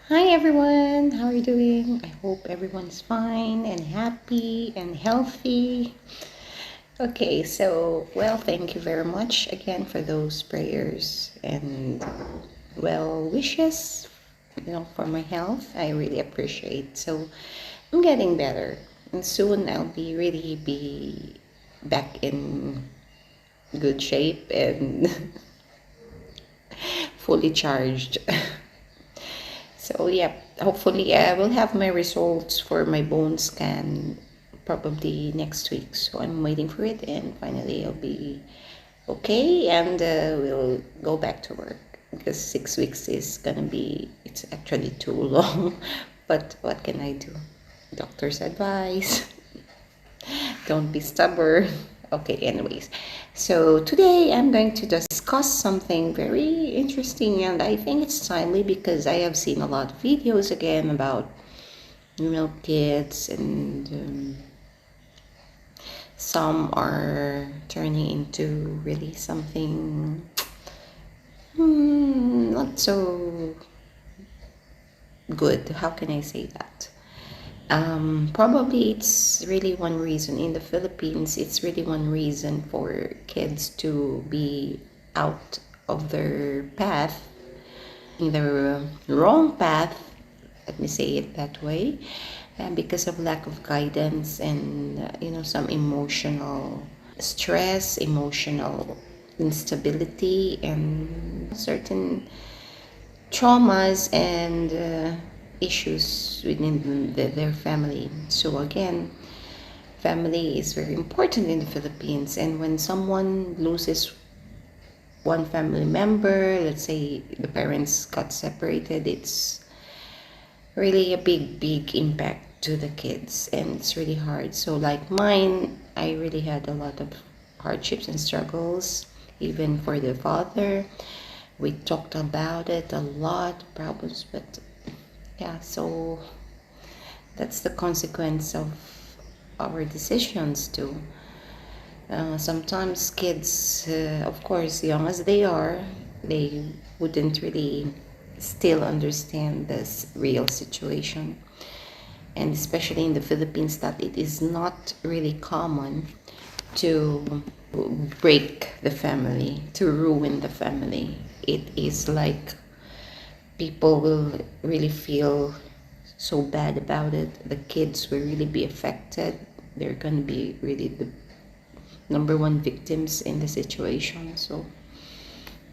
Hi everyone, how are you doing? I hope everyone's fine and happy and healthy. Okay, thank you very much again for those prayers and well wishes, for my health. I really appreciate. So, I'm getting better, and soon I'll be back in good shape and fully charged. So yeah, hopefully I will have my results for my bone scan probably next week. So I'm waiting for it, and finally I'll be okay, and we'll go back to work because 6 weeks is gonna be. It's actually too long, but what can I do? Doctor's advice. Don't be stubborn. Okay, anyways. So today I'm going to discuss something very interesting, and I think it's timely because I have seen a lot of videos again about kids, and some are turning into really something not so good. How can I say that? Probably it's really one reason in the Philippines. It's really one reason for kids to be out of their path, in the wrong path. Let me say it that way, because of lack of guidance and some emotional stress, emotional instability, and certain traumas and issues within their family. So again, family is very important in the Philippines, and when someone loses one family member, let's say the parents got separated, it's really a big impact to the kids, and it's really hard. So like mine, I really had a lot of hardships and struggles, even for the father. We talked about it a lot, problems, but yeah, so that's the consequence of our decisions too. Sometimes kids, of course, young as they are, they wouldn't really still understand this real situation. And especially in the Philippines, that it is not really common to break the family, to ruin the family. It is like people will really feel so bad about it. The kids will really be affected. They're going to be really the number one victims in the situation. So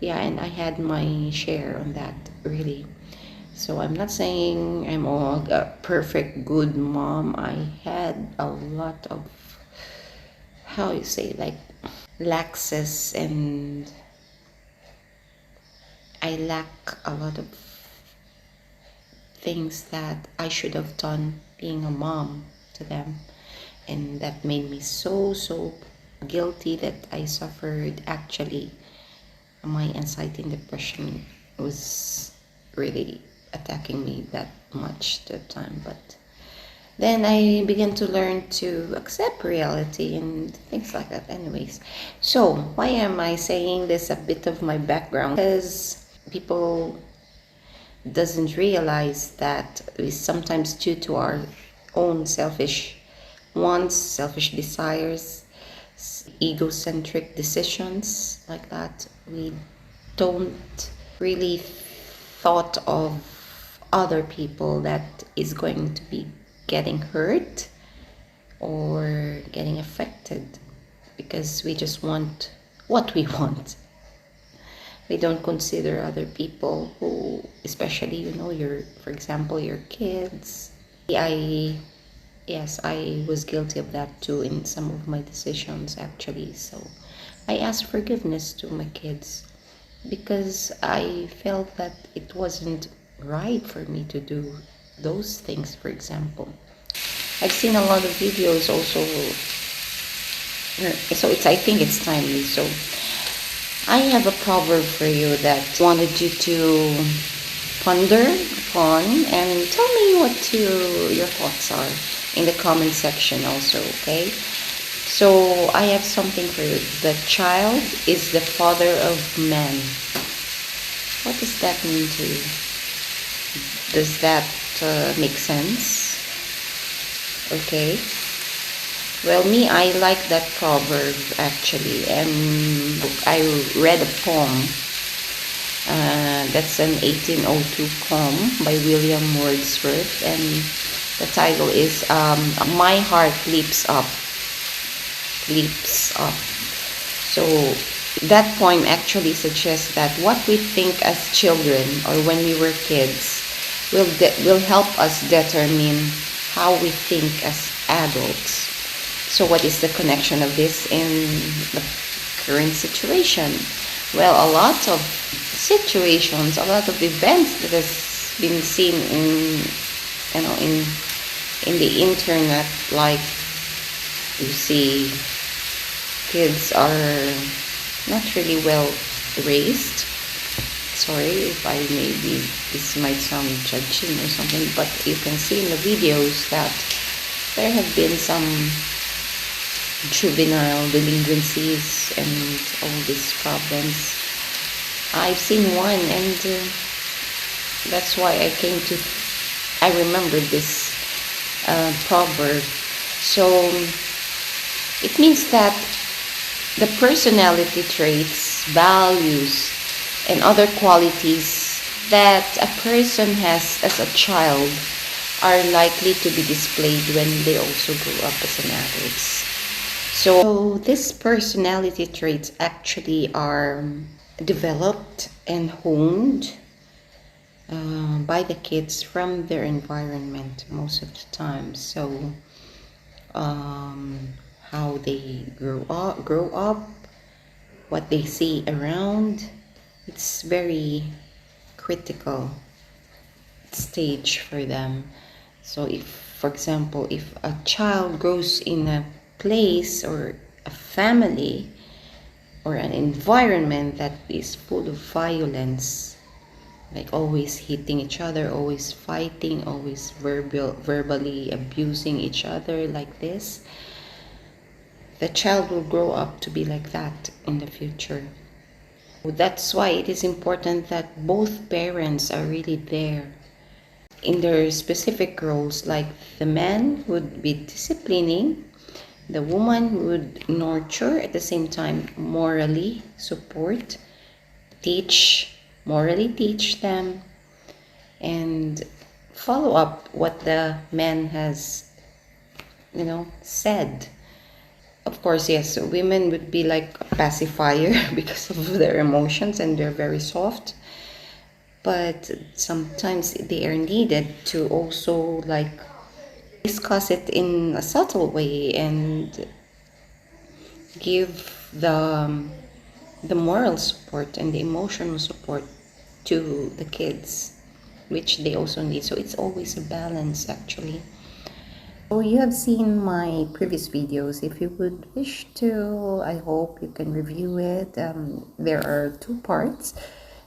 yeah, and I had my share on that, really. So I'm not saying I'm all a perfect good mom. I had a lot of, how you say, like laxes, and I lack a lot of things that I should have done being a mom to them, and that made me so guilty that I suffered. Actually, my anxiety and depression was really attacking me that much that time. But then I began to learn to accept reality and things like that. Anyways, so why am I saying this? A bit of my background, because people doesn't realize that we sometimes, due to our own selfish wants, selfish desires, egocentric decisions like that, we don't really thought of other people that is going to be getting hurt or getting affected, because we just want what we want. We don't consider other people who, especially, your, for example, your kids. Yes, I was guilty of that too in some of my decisions, actually. So I asked forgiveness to my kids because I felt that it wasn't right for me to do those things. For example, I've seen a lot of videos also, so I think it's timely. So I have a proverb for you that wanted you to ponder upon, and tell me what your thoughts are in the comment section also, okay? So I have something for you. The child is the father of man. What does that mean to you? Does that make sense? Okay. Well, me, I like that proverb actually, and I read a poem. That's an 1802 poem by William Woedsworth, and the title is "My Heart Leaps Up, Leaps Up." So that poem actually suggests that what we think as children or when we were kids will help us determine how we think as adults. So what is the connection of this in the current situation? Well, a lot of situations, a lot of events that has been seen in, in the internet, like you see kids are not really well raised. Sorry if I maybe this might sound judging or something, but you can see in the videos that there have been some juvenile delinquencies and all these problems. I've seen one, and that's why I remember this proverb. So it means that the personality traits, values, and other qualities that a person has as a child are likely to be displayed when they also grow up as an adult. So these personality traits actually are developed and honed by the kids from their environment most of the time. So how they grow up, what they see around, it's very critical stage for them. So if, for example, if a child grows in a place or a family or an environment that is full of violence, like always hitting each other, always fighting, always verbally abusing each other like this, the child will grow up to be like that in the future. That's why it is important that both parents are really there in their specific roles. Like the man would be disciplining, the woman would nurture, at the same time morally support, morally teach them, and follow up what the man has said. Of course, yes, women would be like a pacifier because of their emotions, and they're very soft. But sometimes they are needed to also like discuss it in a subtle way and give the moral support and the emotional support to the kids, which they also need. So it's always a balance actually. So you have seen my previous videos. If you would wish to, I hope you can review it. There are 2 parts.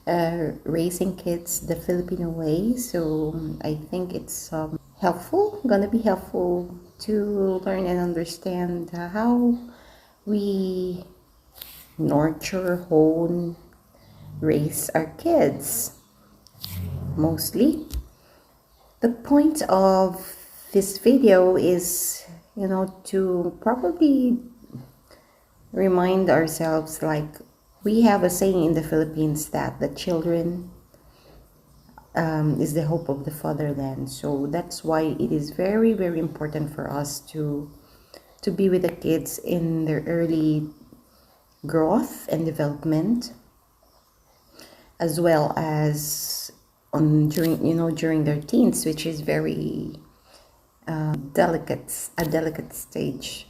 Raising kids the Filipino way. So I think it's gonna be helpful to learn and understand how we nurture, hone, raise our kids. Mostly the point of this video is to probably remind ourselves, like we have a saying in the Philippines that the children is the hope of the fatherland. So that's why it is very, very important for us to be with the kids in their early growth and development, as well as during their teens, which is very a delicate stage.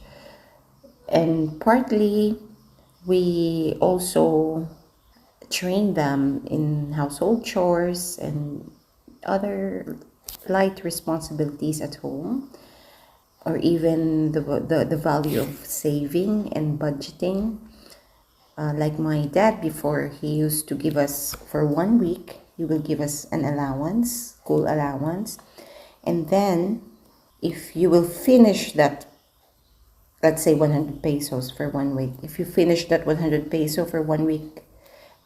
And partly we also train them in household chores and other light responsibilities at home, or even the value of saving and budgeting. Like my dad, before, he used to give us, for 1 week, he will give us an allowance, school allowance. And then if you will finish that, let's say 100 pesos for 1 week, if you finish that 100 peso for 1 week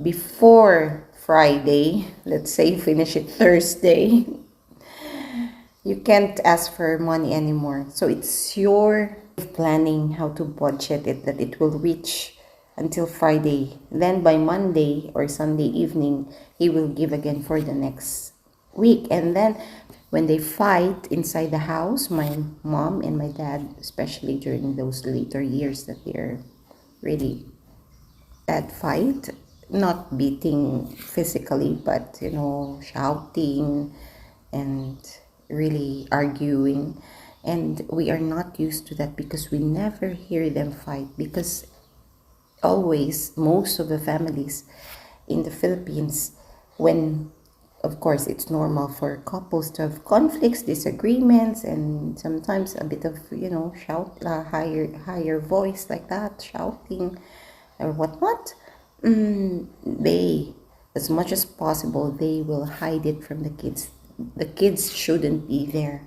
before Friday, let's say you finish it Thursday, you can't ask for money anymore. So it's your planning how to budget it that it will reach until Friday. Then by Monday or Sunday evening, he will give again for the next week. And then when they fight inside the house, my mom and my dad, especially during those later years that they're really bad fight, not beating physically, but shouting and really arguing. And we are not used to that because we never hear them fight, because always most of the families in the Philippines, when of course it's normal for couples to have conflicts, disagreements, and sometimes a bit of shout, higher voice like that, shouting or whatnot. They, as much as possible, they will hide it from the kids. The kids shouldn't be there.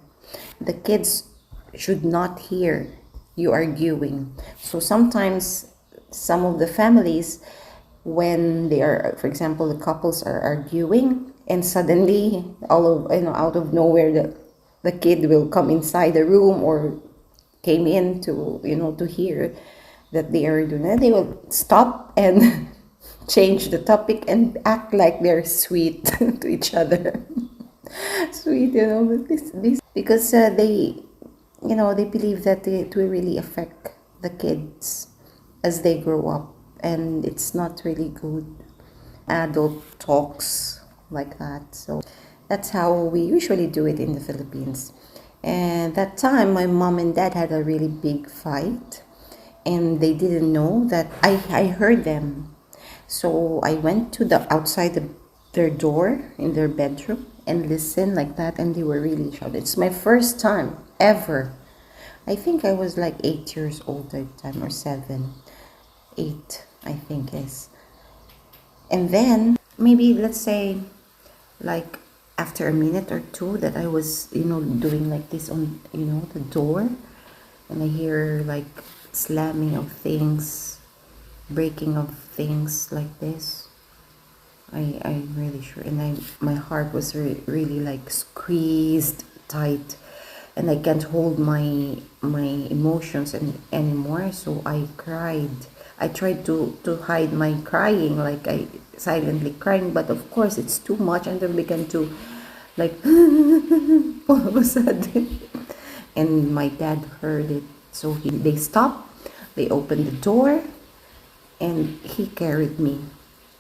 The kids should not hear you arguing. So sometimes some of the families, when they are, for example, the couples are arguing, and suddenly out of nowhere the kid will come inside the room or came in to hear that they are doing that, they will stop and change the topic and act like they're sweet to each other. Sweet, but this because they believe that it will really affect the kids as they grow up, and it's not really good. Adult talks like that. So that's how we usually do it in the Philippines. And that time, my mom and dad had a really big fight, and they didn't know that I heard them. So I went to the outside their door in their bedroom and listened like that, and they were really shouting. It's my first time ever. I think I was like 8 years old at the time, or 7, 8, I think is. And then maybe let's say like after a minute or two that I was doing like this on the door, and I hear like slamming of things, breaking of things like this. I'm really sure, and my heart was really like squeezed tight, and I can't hold my emotions anymore. So I cried. I tried to hide my crying, like I silently crying, but of course it's too much, and then began to like all of a sudden, and my dad heard it. So they stopped, they opened the door, and he carried me.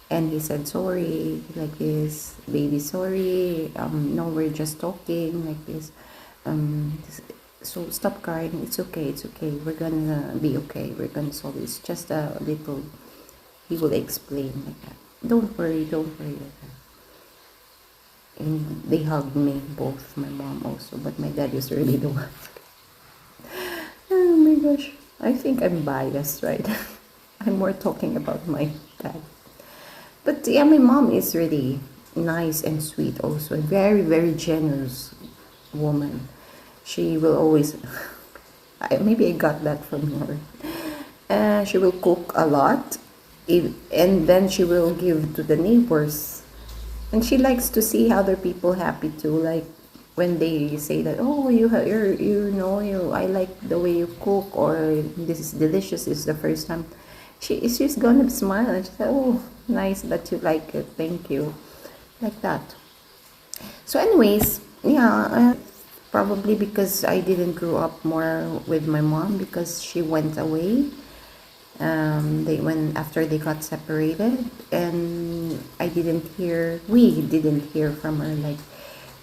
And he said, sorry, like this, baby, sorry, no, we're just talking, like this. So stop crying, it's okay, we're gonna be okay, we're gonna solve it. It's just a little, he will explain like that. Don't worry, like that. And they hugged me, both, my mom also, but my dad was really the one. Oh my gosh, I think I'm biased, right? I'm more talking about my dad. But yeah, my mom is really nice and sweet also. A very, very generous woman. She will always, maybe I got that from her. She will cook a lot, and then she will give to the neighbors. And she likes to see other people happy too. Like when they say that, oh, I like the way you cook, or this is delicious. It's the first time. She's gonna smile and she said, oh, nice that you like it, thank you, like that. So anyways, yeah, probably because I didn't grow up more with my mom, because she went away. After they got separated, and we didn't hear from her like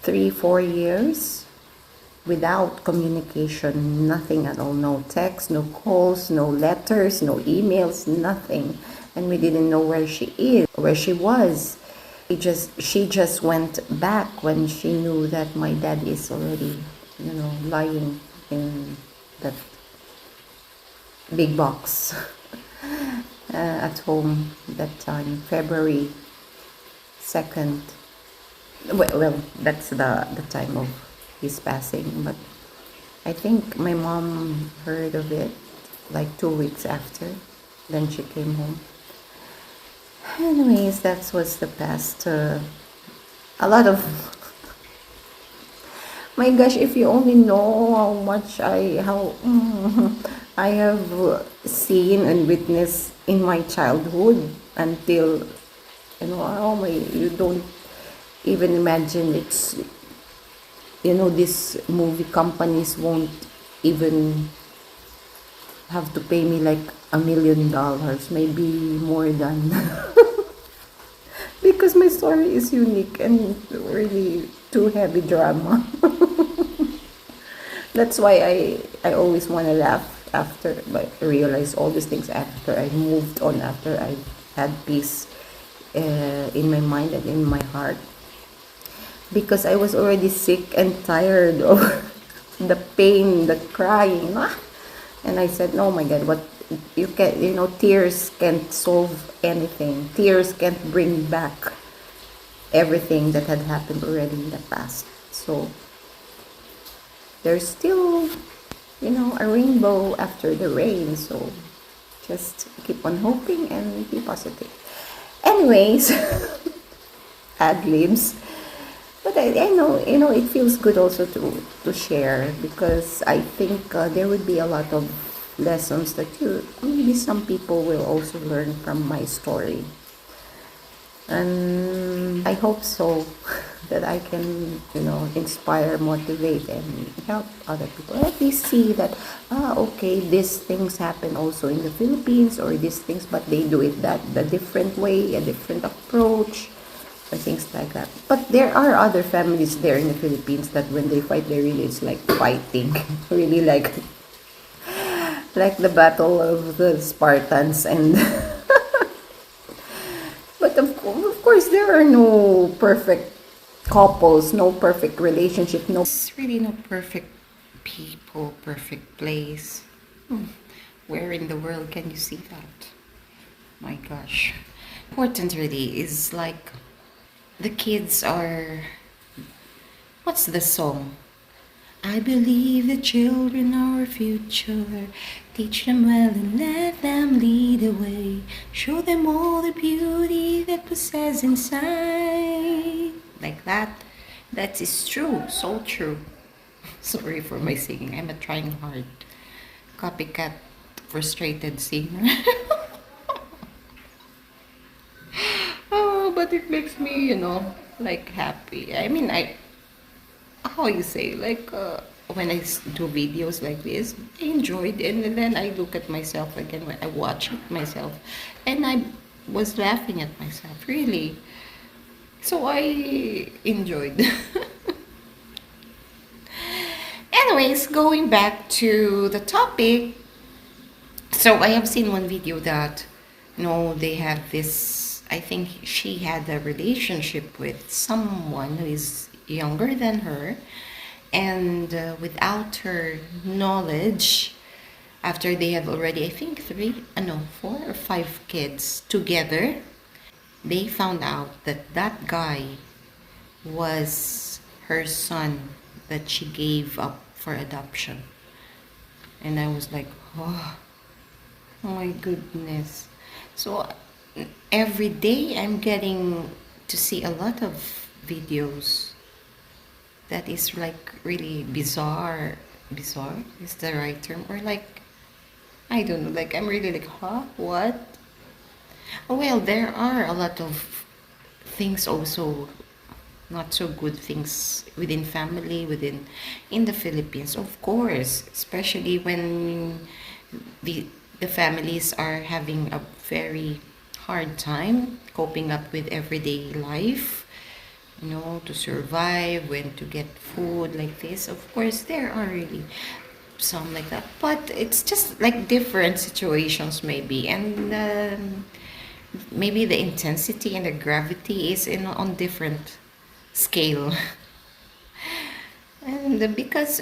3-4 years without communication, nothing at all, no text, no calls, no letters, no emails, nothing. And we didn't know where she is, where she was. She just went back when she knew that my dad is already, lying in that big box at home that time, February 2nd. Well, that's the time of his passing, but I think my mom heard of it like 2 weeks after. Then she came home. Anyways, that was the past. A lot of my gosh, if you only know how much I have seen and witnessed in my childhood until oh my, you don't even imagine. It's these movie companies won't even have to pay me like $1 million, maybe more than because my story is unique and really too heavy drama. That's why I always want to laugh after, but realize all these things after I moved on, after I had peace in my mind and in my heart, because I was already sick and tired of the pain, the crying, and I said, "Oh my God, what you can, tears can't solve anything. Tears can't bring back everything that had happened already in the past." So there's still, a rainbow after the rain. So just keep on hoping and be positive. Anyways, ad libs. But I know, it feels good also to share, because I think there would be a lot of lessons that maybe some people will also learn from my story. And I hope so, that I can, inspire, motivate, and help other people. At least see that, okay, these things happen also in the Philippines, or these things, but they do it the different way, a different approach, or things like that. But there are other families there in the Philippines that when they fight, it's like fighting, really like the battle of the Spartans and. But of course, there are no perfect couples, no perfect relationship, it's really no perfect people, perfect place. Where in the world can you see that? My gosh. Important really is like the kids are. What's the song? I believe the children are our future. Teach them well and let them lead the way. Show them all the beauty that possess inside. Like that. That is true. So true. Sorry for my singing. I'm a trying hard copycat frustrated singer. Oh, but it makes me, like happy. I mean, how you say, like when do videos like this, I enjoyed, and then I look at myself again when I watch it myself, and I was laughing at myself, really. So I enjoyed. Anyways, going back to the topic, so I have seen one video that, they have this, I think she had a relationship with someone who is younger than her, and without her knowledge, after they have already, I think 4 or 5 kids together, they found out that that guy was her son that she gave up for adoption. And I was like, oh, my goodness. So every day I'm getting to see a lot of videos that is like really bizarre. Bizarre is the right term, or like, I don't know, like I'm really like, what? Oh, well, there are a lot of things also, not so good things within family, within in the Philippines, of course, especially when the the families are having a very hard time coping up with everyday life, to survive, when to get food like this. Of course, there are really some like that, but it's just like different situations maybe, and maybe the intensity and the gravity is in on different scale. And because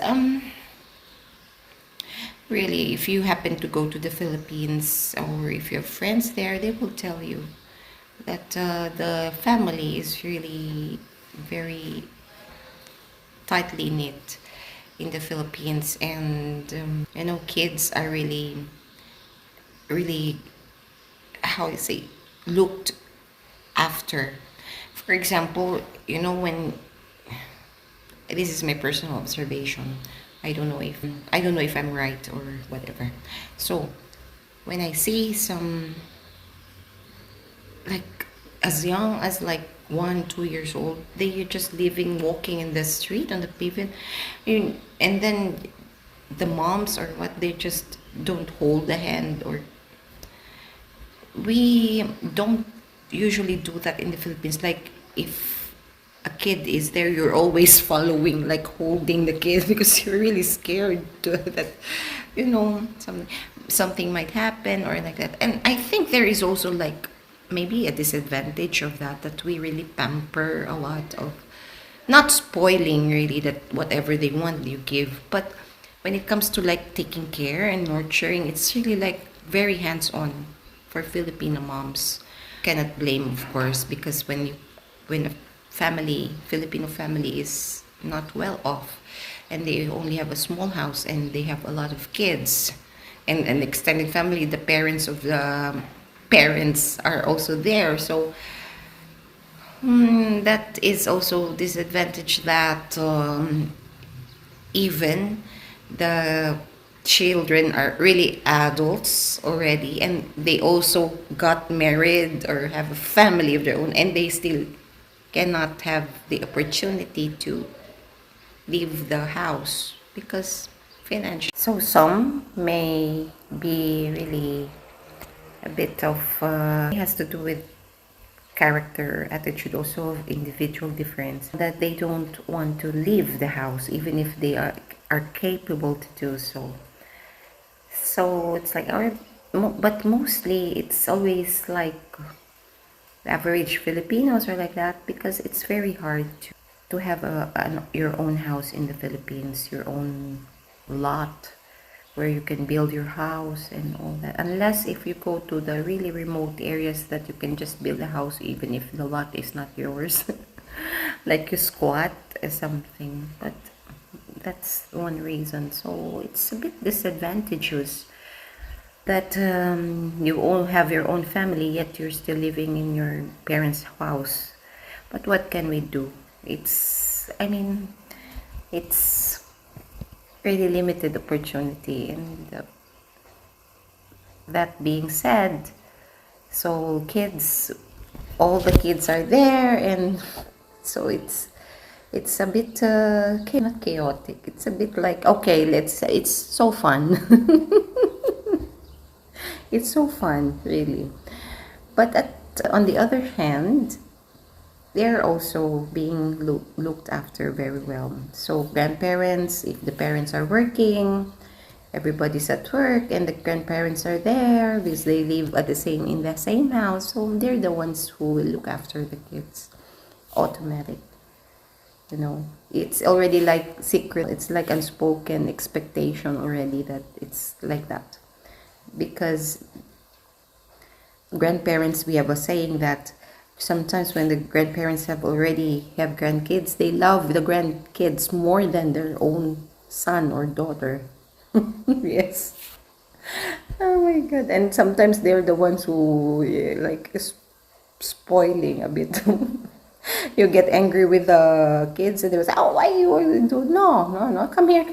really, if you happen to go to the Philippines, or if you have friends there, they will tell you that the family is really very tightly knit in the Philippines, and kids are really, really, how you say, looked after. For example, when this is my personal observation. I don't know if I'm right or whatever. So when I see some, like, as young as like 1 2 years old, they are just living, walking in the street on the pavement, and then the moms or what, they just don't hold the hand, or we don't usually do that in the Philippines. Like, if a kid is there, you're always following, like holding the kid because you're really scared that something might happen or like that. And I think there is also, like, maybe a disadvantage of that we really pamper a lot of, not spoiling really, that whatever they want you give, but when it comes to like taking care and nurturing, it's really like very hands-on for Filipino moms. Cannot blame, of course, because when a Filipino family is not well off, and they only have a small house and they have a lot of kids, and an extended family, the parents of the parents are also there. So that is also disadvantage, that even the children are really adults already, and they also got married or have a family of their own, and they still cannot have the opportunity to leave the house because financial. So some may be really a bit of it has to do with character, attitude, also of individual difference, that they don't want to leave the house even if they are capable to do so. So it's like but mostly it's always like average Filipinos are like that, because it's very hard to have your own house in the Philippines, your own lot where you can build your house and all that, unless if you go to the really remote areas that you can just build a house even if the lot is not yours. Like you squat or something. But that's one reason. So it's a bit disadvantageous that you all have your own family, yet you're still living in your parents' house. But what can we do? It's really limited opportunity. And that being said, so all the kids are there, and so it's a bit not chaotic. It's a bit like, okay, it's so fun. It's so fun, really. But on the other hand, they're also being looked after very well. So grandparents, if the parents are working, everybody's at work, and the grandparents are there because they live in the same house. So they're the ones who will look after the kids. Automatic. It's already like secret. It's like unspoken expectation already that it's like that. Because grandparents, we have a saying that sometimes when the grandparents have grandkids, they love the grandkids more than their own son or daughter. Yes. Oh my god. And sometimes they're the ones who like spoiling a bit. You get angry with the kids and they will say, oh, why you do? No, come here.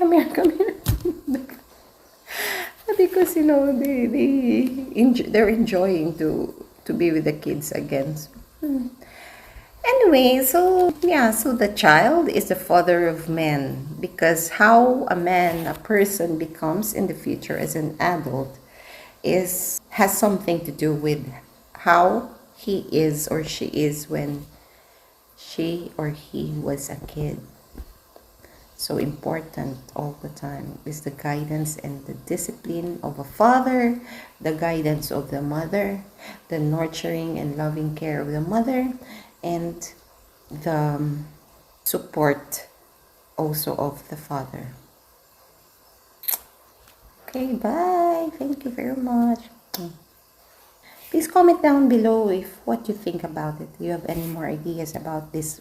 Because they're enjoying to be with the kids again. Anyway, so the child is the father of man, because how a person becomes in the future as an adult has something to do with how he is or she is when she or he was a kid. So important all the time is the guidance and the discipline of a father, the guidance of the mother, the nurturing and loving care of the mother, and the support also of the father. Okay, bye. Thank you very much. Please comment down below if what you think about it. Do you have any more ideas about this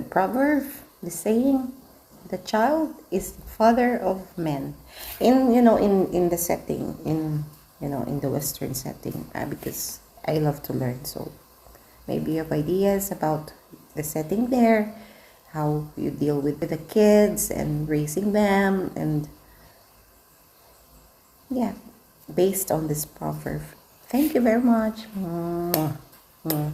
proverb, this saying? The child is the father of men. In the setting, in the Western setting, because I love to learn. So Maybe you have ideas about the setting there, how you deal with the kids and raising them, and yeah, based on this proverb. Thank you very much. Mwah. Mwah.